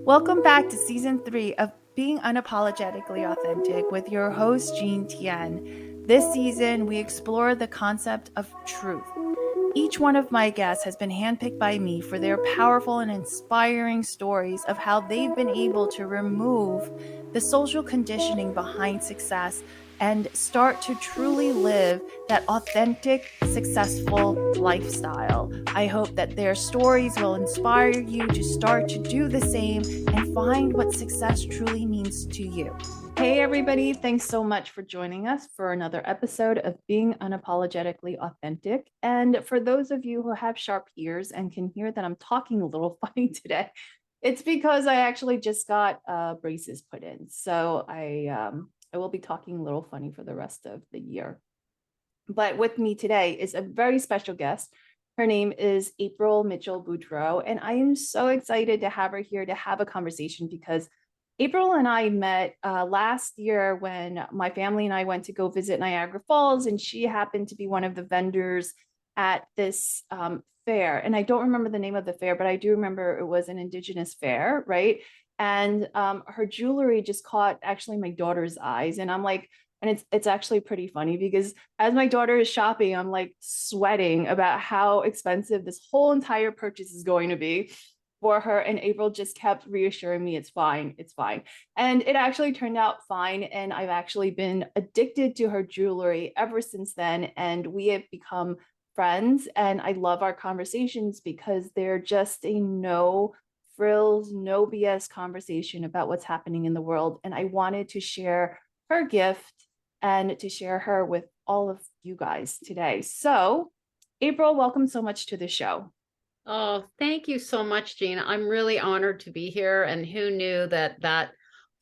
Welcome back to season 3 of Being Unapologetically Authentic with your host, Jean Tien. This season, we explore the concept of truth. Each one of my guests has been handpicked by me for their powerful and inspiring stories of how they've been able to remove the social conditioning behind success and start to truly live that authentic, successful lifestyle. I hope that their stories will inspire you to start to do the same and find what success truly means to you. Hey, everybody. Thanks so much for joining us for another episode of Being Unapologetically Authentic. And for those of you who have sharp ears and can hear that I'm talking a little funny today, it's because I actually just got braces put in. So I will be talking a little funny for the rest of the year. But with me today is a very special guest. Her name is April Mitchell-Boudreau, and I am so excited to have her here to have a conversation because April and I met last year when my family and I went to go visit Niagara Falls, and she happened to be one of the vendors at this fair. And I don't remember the name of the fair, but I do remember it was an Indigenous fair, right? And her jewelry just caught actually my daughter's eyes. And I'm like, and it's actually pretty funny because as my daughter is shopping, I'm like sweating about how expensive this whole entire purchase is going to be for her. And April just kept reassuring me it's fine, it's fine. And it actually turned out fine. And I've actually been addicted to her jewelry ever since then. And we have become friends. And I love our conversations because they're just a no frills, no BS conversation about what's happening in the world. And I wanted to share her gift and to share her with all of you guys today. So, April, welcome so much to the show. Oh, thank you so much, Jean. I'm really honored to be here. And who knew that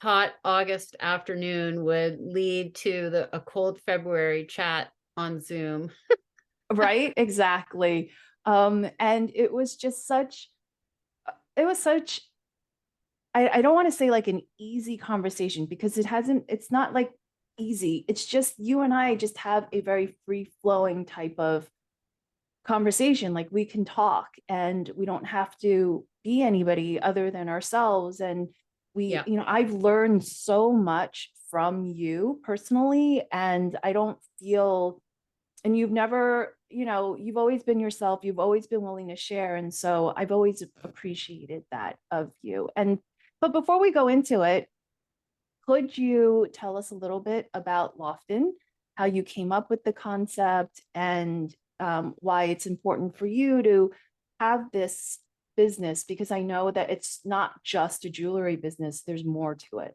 hot August afternoon would lead to a cold February chat on Zoom. Right? Exactly. And it was just such, I don't want to say like an easy conversation because it's not like easy. It's just you and I just have a very free flowing type of conversation. Like we can talk and we don't have to be anybody other than ourselves. And Yeah. I've learned so much from you personally, and I don't feel, and you've always been yourself. You've always been willing to share. And so I've always appreciated that of you. But before we go into it, could you tell us a little bit about Lofttan, how you came up with the concept, and why it's important for you to have this business? Because I know that it's not just a jewelry business, there's more to it.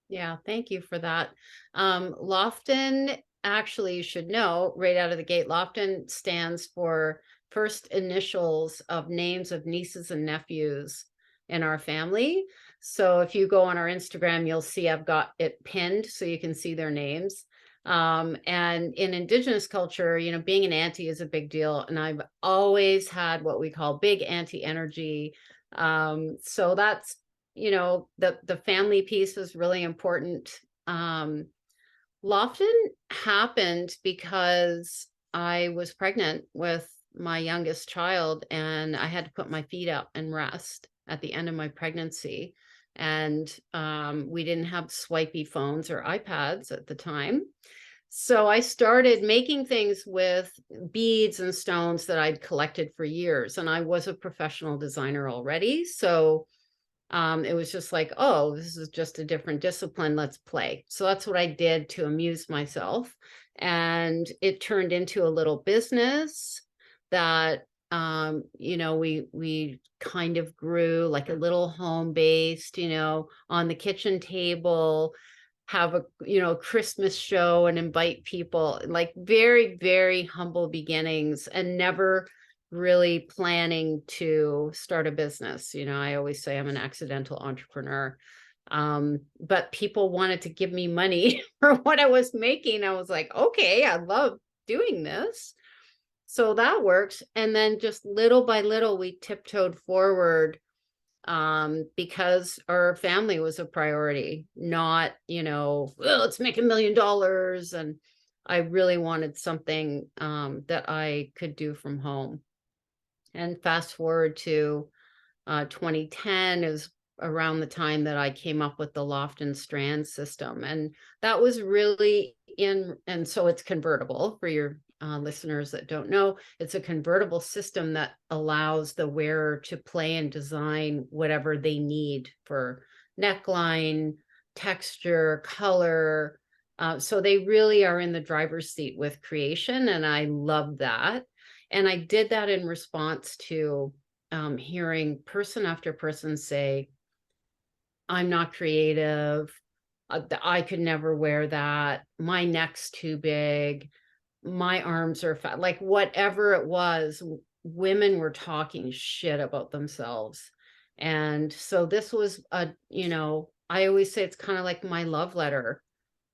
Yeah, thank you for that. Lofton, actually, you should know right out of the gate, Lofton stands for first initials of names of nieces and nephews in our family. So if you go on our Instagram, you'll see I've got it pinned so you can see their names. And in Indigenous culture, being an auntie is a big deal. And I've always had what we call big auntie energy. So that's the family piece is really important. Lofton happened because I was pregnant with my youngest child and I had to put my feet up and rest at the end of my pregnancy. And we didn't have swipey phones or iPads at the time. So I started making things with beads and stones that I'd collected for years. And I was a professional designer already. So it was just like, oh, this is just a different discipline. Let's play. So that's what I did to amuse myself. And it turned into a little business that, we kind of grew like a little home based, on the kitchen table, have a Christmas show and invite people, like very, very humble beginnings, and never really planning to start a business. I always say I'm an accidental entrepreneur. But people wanted to give me money for what I was making. I was like, okay, I love doing this. So that works. And then just little by little, we tiptoed forward because our family was a priority, not, let's make $1 million. And I really wanted something that I could do from home. And fast forward to 2010 is around the time that I came up with the Lofttan strand system. And that was really and so it's convertible for your listeners that don't know. It's a convertible system that allows the wearer to play and design whatever they need for neckline, texture, color. So they really are in the driver's seat with creation. And I love that. And I did that in response to hearing person after person say, I'm not creative. I could never wear that. My neck's too big. My arms are fat. Like whatever it was, women were talking shit about themselves. And so this was I always say it's kind of like my love letter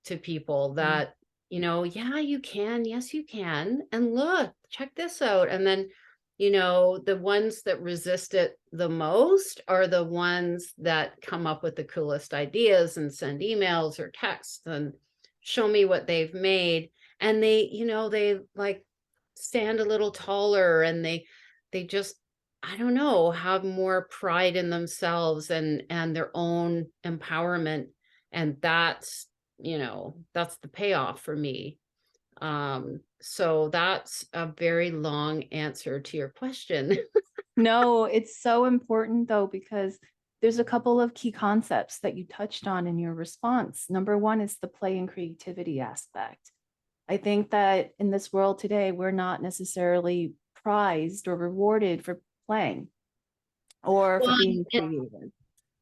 to people that, yeah, you can. Yes, you can. And look, check this out. And then, the ones that resist it the most are the ones that come up with the coolest ideas and send emails or texts and show me what they've made. And they like stand a little taller, and they just, I don't know, have more pride in themselves and their own empowerment. And that's the payoff for me. So that's a very long answer to your question. No, it's so important though, because there's a couple of key concepts that you touched on in your response. Number one is the play and creativity aspect. I think that in this world today, we're not necessarily prized or rewarded for playing or for Well, being creative.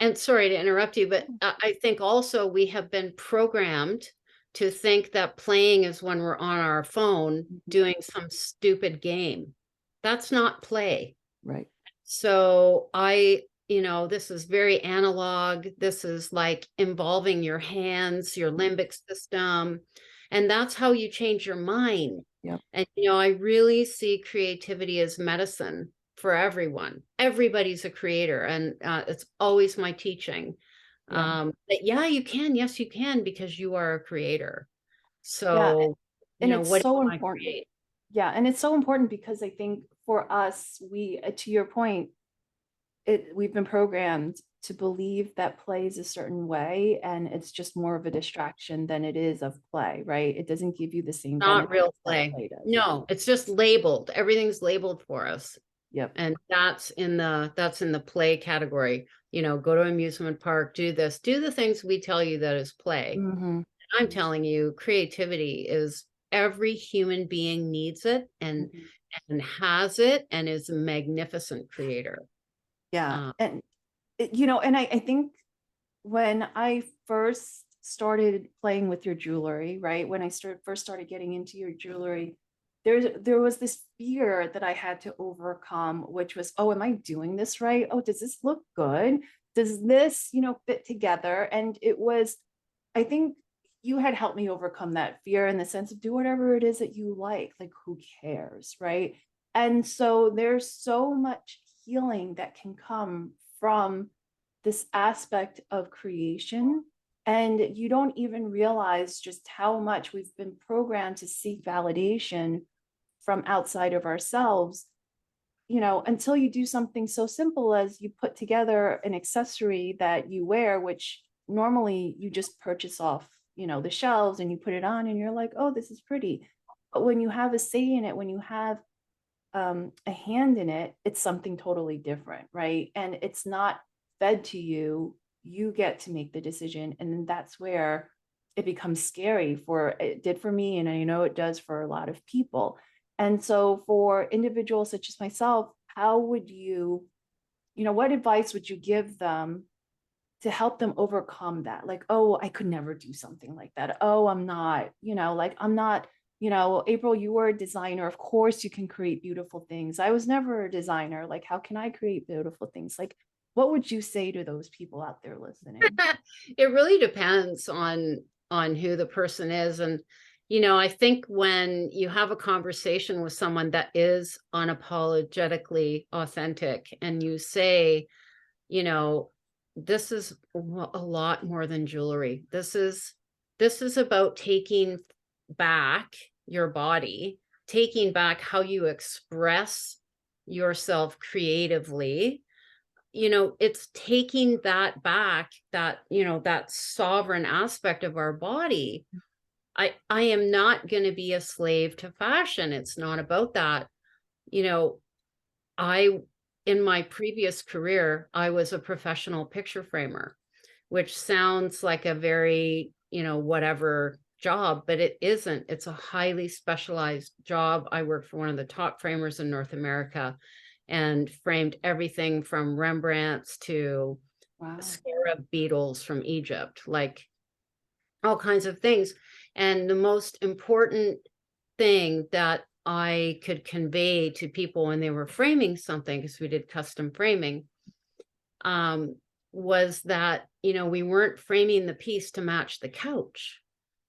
and sorry to interrupt you, but I think also we have been programmed to think that playing is when we're on our phone doing some stupid game. That's not play. Right. So this is very analog. This is like involving your hands, your limbic system, and that's how you change your mind. Yep. And, I really see creativity as medicine for everyone. Everybody's a creator. And it's always my teaching. Yeah. That, yeah, you can. Yes, you can, because you are a creator. Yeah. So, And it's what do so you want to important. create? Yeah. And it's so important because I think for us, to your point, we've been programmed to believe that play is a certain way, and it's just more of a distraction than it is of play, right? It doesn't give you the same Not benefits real that play. play does. No, it's just labeled. Everything's labeled for us. Yep. And that's in the play category. Go to amusement park, do this, do the things we tell you that is play. Mm-hmm. I'm telling you, creativity is, every human being needs it and has it and is a magnificent creator. Yeah. And and I think when I first started playing with your jewelry, right? When I first started getting into your jewelry, there was this fear that I had to overcome, which was, oh, am I doing this right? Oh, does this look good? Does this, fit together? And it was, I think you had helped me overcome that fear in the sense of do whatever it is that you like who cares, right? And so there's so much healing that can come from this aspect of creation. And you don't even realize just how much we've been programmed to seek validation from outside of ourselves, until you do something so simple as you put together an accessory that you wear, which normally you just purchase off, the shelves, and you put it on and you're like, oh, this is pretty. But when you have a say in it, when you have a hand in it, it's something totally different, right? And it's not fed to you. You get to make the decision. And then that's where it becomes scary. It did for me, and I know it does for a lot of people. And so for individuals such as myself, how would what advice would you give them to help them overcome that? Like, oh, I could never do something like that. Oh, I'm not, I'm not, April, you were a designer. Of course you can create beautiful things. I was never a designer. Like, how can I create beautiful things? Like, what would you say to those people out there listening? It really depends on who the person is. And I think when you have a conversation with someone that is unapologetically authentic, and you say, this is a lot more than jewelry. This is about taking back your body, taking back how you express yourself creatively, it's taking that back, that, that sovereign aspect of our body. I am not going to be a slave to fashion. It's not about that. You know, in my previous career, I was a professional picture framer, which sounds like a very, whatever job, but it isn't. It's a highly specialized job. I worked for one of the top framers in North America and framed everything from Rembrandts to scarab beetles from Egypt, like all kinds of things. And the most important thing that I could convey to people when they were framing something, because we did custom framing, was that, we weren't framing the piece to match the couch.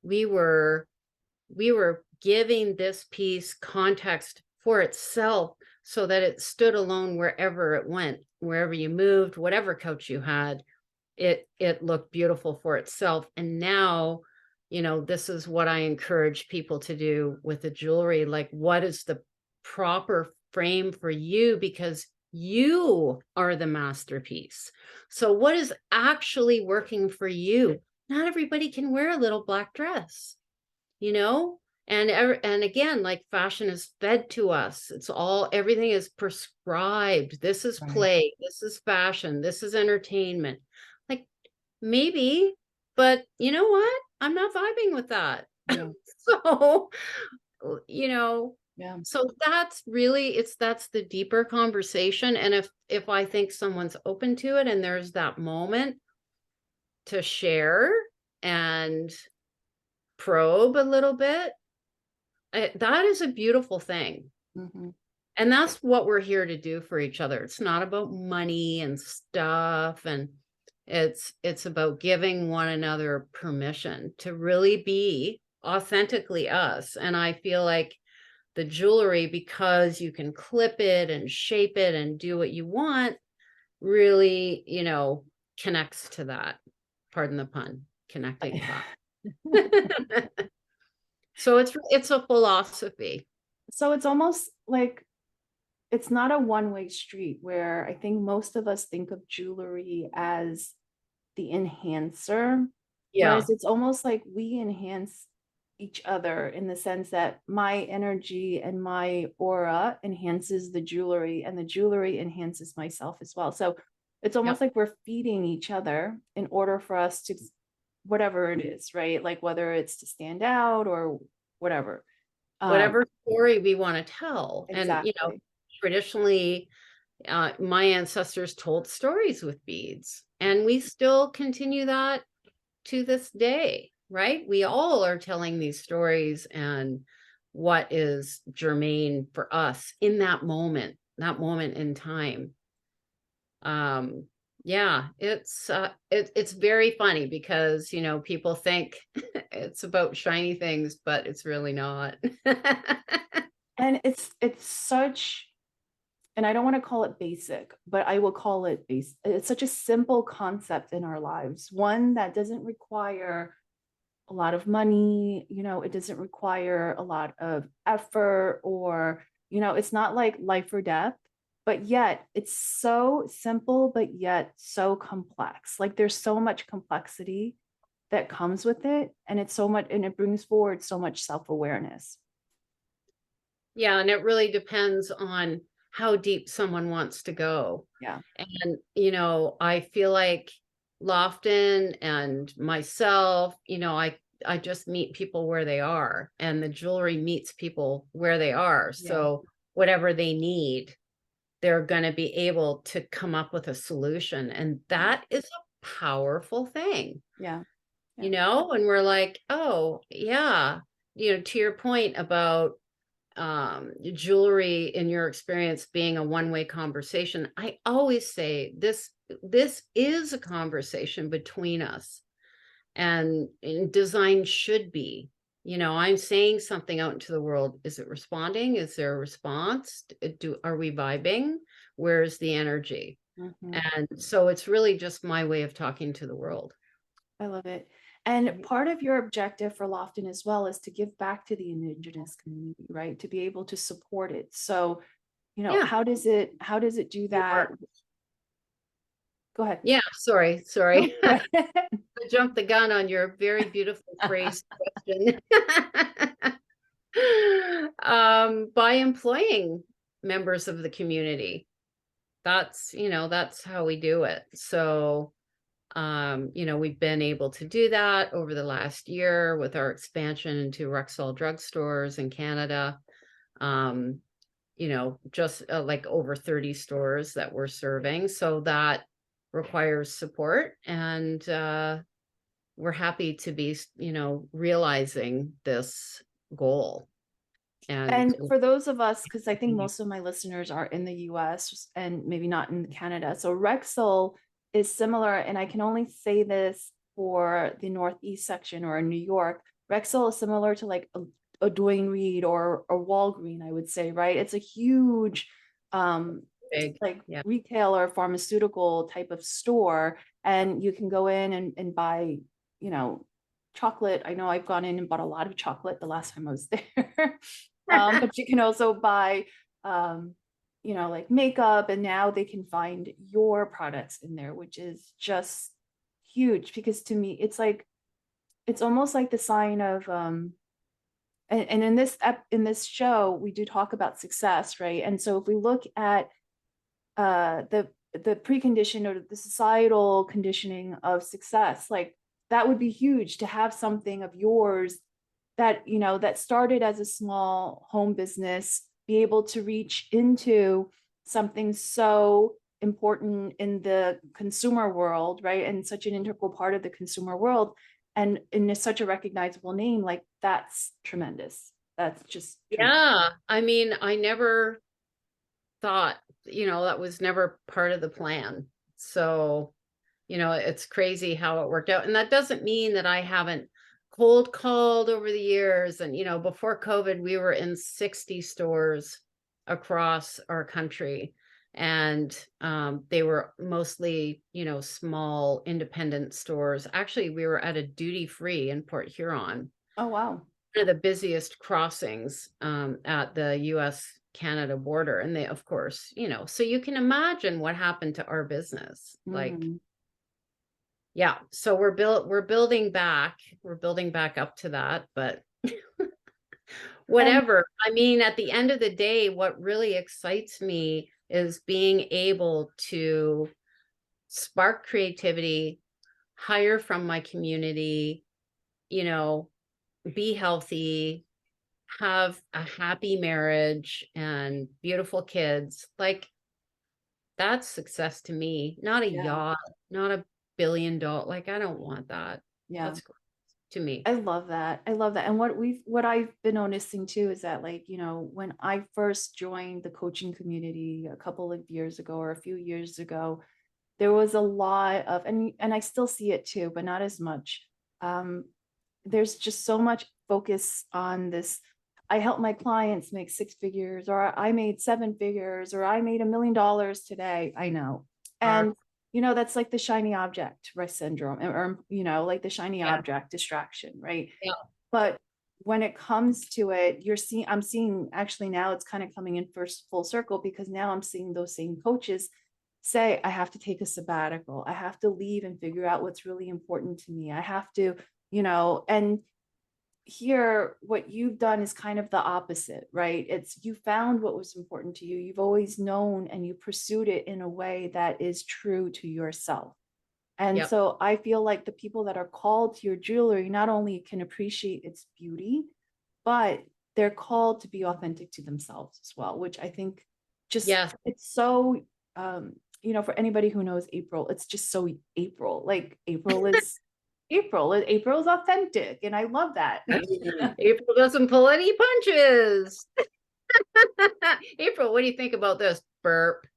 We were giving this piece context for itself so that it stood alone wherever it went, wherever you moved, whatever couch you had, it looked beautiful for itself. And now, this is what I encourage people to do with the jewelry. Like, what is the proper frame for you? Because you are the masterpiece. So what is actually working for you? Not everybody can wear a little black dress, and again, like, fashion is fed to us. Everything is prescribed. This is play, this is fashion, this is entertainment. Like, maybe, but you know what? I'm not vibing with that. Yeah. So, Yeah. so that's the deeper conversation. And if I think someone's open to it and there's that moment to share and probe a little bit, that is a beautiful thing. Mm-hmm. And that's what we're here to do for each other. It's not about money and stuff, and it's about giving one another permission to really be authentically us. And I feel like the jewelry, because you can clip it and shape it and do what you want, really, connects to that. Pardon the pun, connecting that. So it's a philosophy. So it's almost like it's not a one-way street, where I think most of us think of jewelry as the enhancer, Yeah. whereas it's almost like we enhance each other, in the sense that my energy and my aura enhances the jewelry, and the jewelry enhances myself as well. So it's almost like we're feeding each other in order for us to, whatever it is, right? Like, whether it's to stand out or whatever. Whatever story we want to tell. Exactly. And, traditionally, my ancestors told stories with beads, and we still continue that to this day, right? We all are telling these stories and what is germane for us in that moment in time. Yeah, it's very funny because, people think it's about shiny things, but it's really not. And it's such, and I don't want to call it basic, but I will call it base. It's such a simple concept in our lives, one that doesn't require a lot of money, it doesn't require a lot of effort, or, it's not like life or death, but yet it's so simple, but yet so complex. Like, there's so much complexity that comes with it, and it's so much, and it brings forward so much self-awareness. Yeah, and it really depends on how deep someone wants to go. Yeah. And, I feel like Lofttan and myself, I just meet people where they are, and the jewelry meets people where they are. So whatever they need, they're going to be able to come up with a solution. And that is a powerful thing. Yeah. And we're like, oh, yeah, to your point about jewelry, in your experience, being a one-way conversation, I always say this is a conversation between us, and design should be. I'm saying something out into the world. Is it responding? Is there a response? Are we vibing? Where's the energy? And so it's really just my way of talking to the world. I love it. And part of your objective for Lofttan as well is to give back to the Indigenous community, right? To be able to support it. So, how does it do that? Go ahead. Yeah, sorry. No, go ahead. I jumped the gun on your very beautiful phrase question. By employing members of the community. That's how we do it. So, we've been able to do that over the last year with our expansion into Rexall drugstores in Canada. Um, just like over 30 stores that we're serving. So that requires support. And we're happy to be, realizing this goal. And And for those of us, because I think most of my listeners are in the US and maybe not in Canada. So Rexall is similar, and I can only say this for the Northeast section or in New York. Rexall is similar to like a Duane Reade or a Walgreen, I would say, right? It's a huge big, like yeah. retailer, pharmaceutical type of store, and you can go in and buy, chocolate. I know I've gone in and bought a lot of chocolate the last time I was there. But you can also buy, like makeup, and now they can find your products in there, which is just huge because to me, it's almost like the sign of, and in this show, we do talk about success, right? And so if we look at the precondition or the societal conditioning of success, like that would be huge to have something of yours that that started as a small home business be able to reach into something so important in the consumer world, right? And such an integral part of the consumer world, and in such a recognizable name, like that's tremendous. That's just tremendous. Yeah. I mean, I never thought, that was never part of the plan. So, it's crazy how it worked out. And that doesn't mean that I haven't cold called over the years. And, before COVID, we were in 60 stores across our country. And they were mostly, small independent stores. Actually, we were at a duty free in Port Huron. Oh, wow. One of the busiest crossings at the US Canada border. And they, of course, so you can imagine what happened to our business. Like, yeah, so we're building back up to that, but And whatever. I mean, at the end of the day, what really excites me is being able to spark creativity, hire from my community, be healthy, have a happy marriage and beautiful kids. Like, that's success to me. Not a yeah, yacht, not $1 billion. Like, I don't want that. yeah. That's great to me. I love that. I love that. And what I've been noticing too is that, like, when I first joined the coaching community a couple of years ago or a few years ago, there was a lot of, and I still see it too, but not as much. Um, there's just so much focus on this. I help my clients make 6 figures, or I made 7 figures, or I made $1 million today. I know. And that's like the shiny object, right, syndrome, or like the shiny Yeah. object distraction, right? Yeah. But when it comes to it, I'm seeing actually now it's kind of coming in first full circle, because now I'm seeing those same coaches say, I have to take a sabbatical. I have to leave and figure out what's really important to me. I have to, and here what you've done is kind of the opposite, right? It's you found what was important to you. You've always known, and you pursued it in a way that is true to yourself. And Yep. so I feel like the people that are called to your jewelry not only can appreciate its beauty, but they're called to be authentic to themselves as well, which I think just, Yes. it's so, for anybody who knows April, it's just so April. Like April is April. April is authentic, and I love that. April doesn't pull any punches. April, what do you think about this? Burp.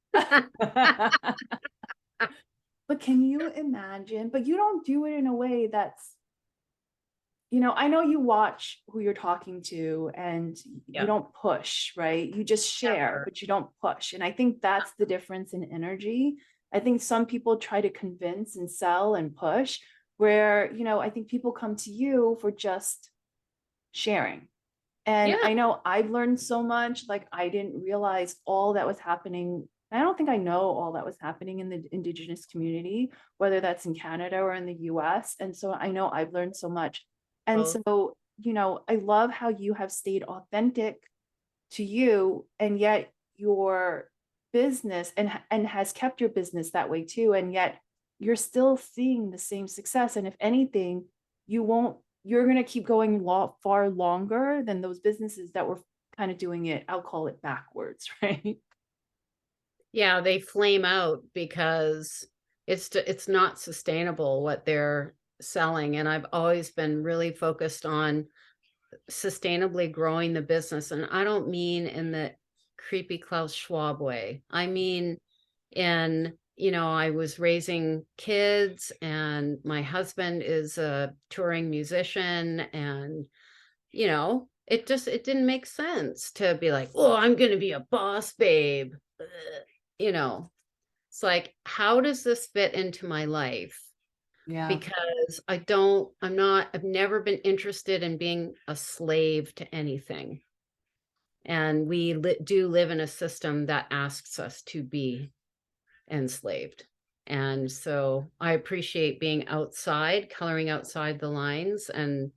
But can you imagine? But you don't do it in a way that's, I know you watch who you're talking to, and you don't push, right? You just share, Never. but you don't push. And I think that's the difference in energy. I think some people try to convince and sell and push, where, I think people come to you for just sharing. And Yeah. I know I've learned so much, like I didn't realize all that was happening And I don't think I know all that was happening in the Indigenous community, whether that's in Canada or in the US. And so I know I've learned so much. And Both. so, I love how you have stayed authentic to you, and yet your business and has kept your business that way too. And yet you're still seeing the same success. And if anything, you're going to keep going far longer than those businesses that were kind of doing it. I'll call it backwards, right? Yeah, they flame out because it's not sustainable what they're selling. And I've always been really focused on sustainably growing the business. And I don't mean in the creepy Klaus Schwab way. I mean in, I was raising kids and my husband is a touring musician, and it didn't make sense to be like, oh, I'm going to be a boss babe. Ugh. It's like, how does this fit into my life? Yeah. Because I've never been interested in being a slave to anything. And we do live in a system that asks us to be enslaved. And so I appreciate being outside, coloring outside the lines. And,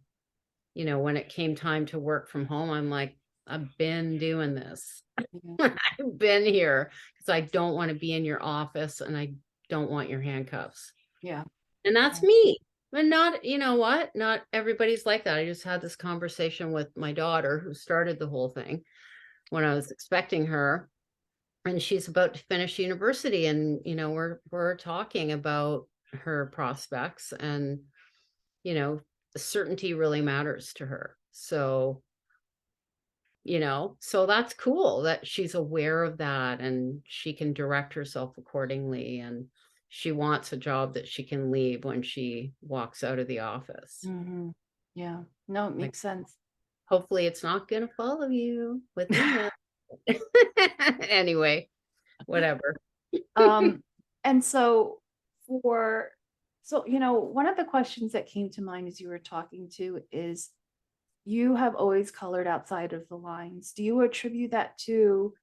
when it came time to work from home, I'm like, I've been doing this. Yeah. I've been here because I don't want to be in your office and I don't want your handcuffs. Yeah. And that's Yeah. me. But not, you know what? Not everybody's like that. I just had this conversation with my daughter who started the whole thing when I was expecting her. And she's about to finish university. And, we're talking about her prospects, and, the certainty really matters to her. So, so that's cool that she's aware of that and she can direct herself accordingly. And she wants a job that she can leave when she walks out of the office. Hmm. Yeah. No, it Like, makes sense. hopefully it's not going to follow you with email. Anyway, whatever. Um, and so one of the questions that came to mind as you were talking to is, you have always colored outside of the lines. Do you attribute that to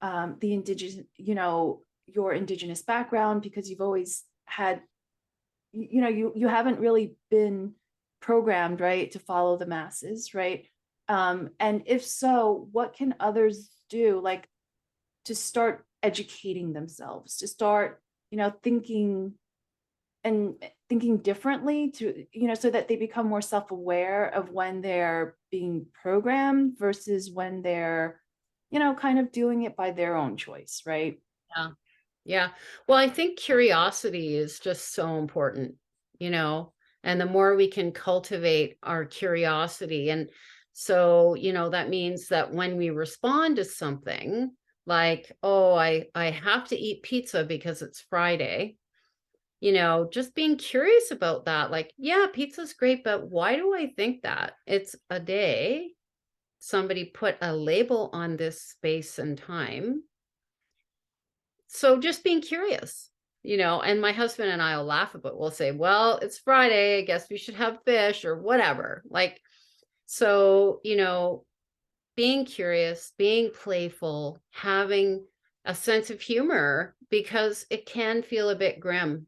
the indigenous, your indigenous background, because you've always had, you haven't really been programmed, right, to follow the masses, right? And if so, what can others do, like, to start educating themselves, to start, thinking and thinking differently, to, so that they become more self-aware of when they're being programmed versus when they're, kind of doing it by their own choice, right? Yeah. Yeah. Well, I think curiosity is just so important, you know, and the more we can cultivate our curiosity. And so, that means that when we respond to something like, oh, I have to eat pizza because it's Friday, just being curious about that. Like, yeah, pizza's great, but why do I think that? It's a day. Somebody put a label on this space and time. So just being curious, and my husband and I will laugh about, we'll say, well, it's Friday, I guess we should have fish or whatever. Like, so, being curious, being playful, having a sense of humor, because it can feel a bit grim.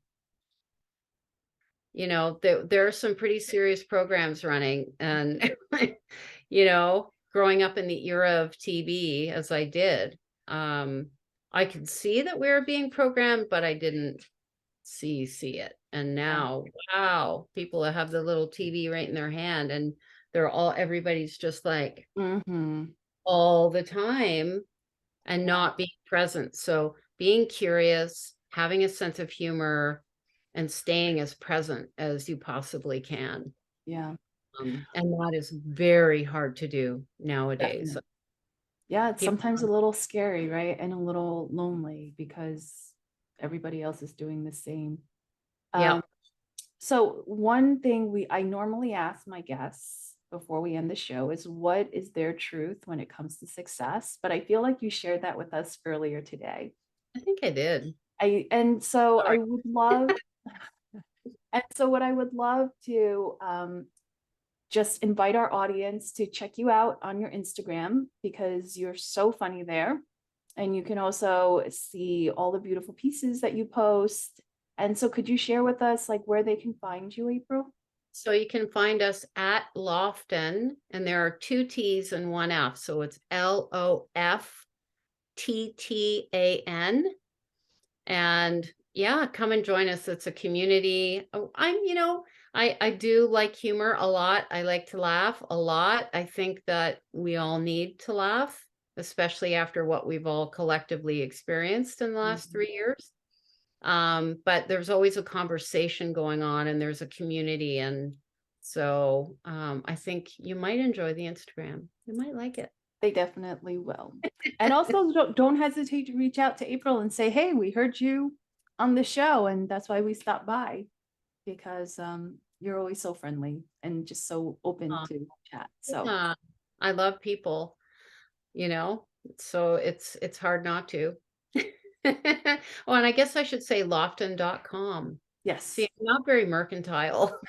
There are some pretty serious programs running, and, growing up in the era of TV as I did, I could see that we were being programmed, but I didn't see it. And Yeah. now, wow, people have the little TV right in their hand, and everybody's just like Mm-hmm. all the time and Yeah. not being present. So being curious, having a sense of humor, and staying as present as you possibly can. Yeah. And that is very hard to do nowadays. Definitely. Yeah, it's People, sometimes a little scary, right? And a little lonely because everybody else is doing the same. yeah, Um, so one thing I normally ask my guests before we end the show is, what is their truth when it comes to success? But I feel like you shared that with us earlier today. I think I did. And so Sorry. I would love, and so what I would love to just invite our audience to check you out on your Instagram, because you're so funny there. And you can also see all the beautiful pieces that you post. And so could you share with us like where they can find you, April? So you can find us at Lofttan, and there are 2 T's and 1 F. So it's Lofttan. And yeah, come and join us. It's a community. Oh, I do like humor a lot. I like to laugh a lot. I think that we all need to laugh, especially after what we've all collectively experienced in the last 3 years. But there's always a conversation going on, and there's a community. And so I think you might enjoy the Instagram. You might like it. They definitely will. And also don't hesitate to reach out to April and say, hey, we heard you on the show, and that's why we stopped by, because you're always so friendly and just so open to chat. So yeah, I love people, so it's hard not to. Oh, and I guess I should say Lofttan.com. yes. See, I'm not very mercantile.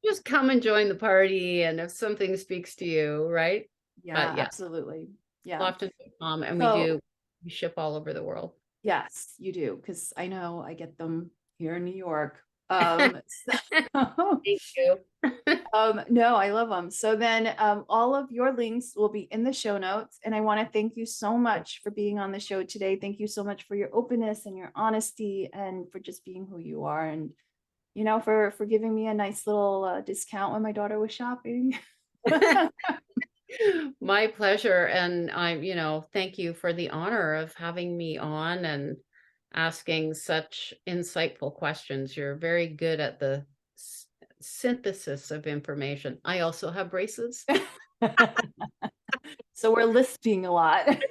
Just come and join the party, and if something speaks to you, right? Yeah, But yeah, absolutely. Yeah. Lofttan.com, and we ship all over the world. Yes, you do, because I know I get them here in New York. Thank you. No, I love them. So then all of your links will be in the show notes. And I want to thank you so much for being on the show today. Thank you so much for your openness and your honesty, and for just being who you are. And, for giving me a nice little discount when my daughter was shopping. My pleasure. And thank you for the honor of having me on and asking such insightful questions. You're very good at the synthesis of information. I also have braces. So we're lisping a lot.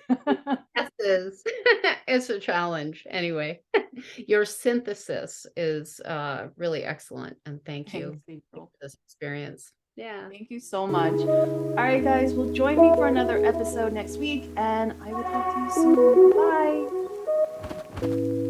It's a challenge. Anyway, your synthesis is really excellent. And thank you for this experience. Yeah. Thank you so much. All right, guys, well, join me for another episode next week, and I will talk to you soon. Bye.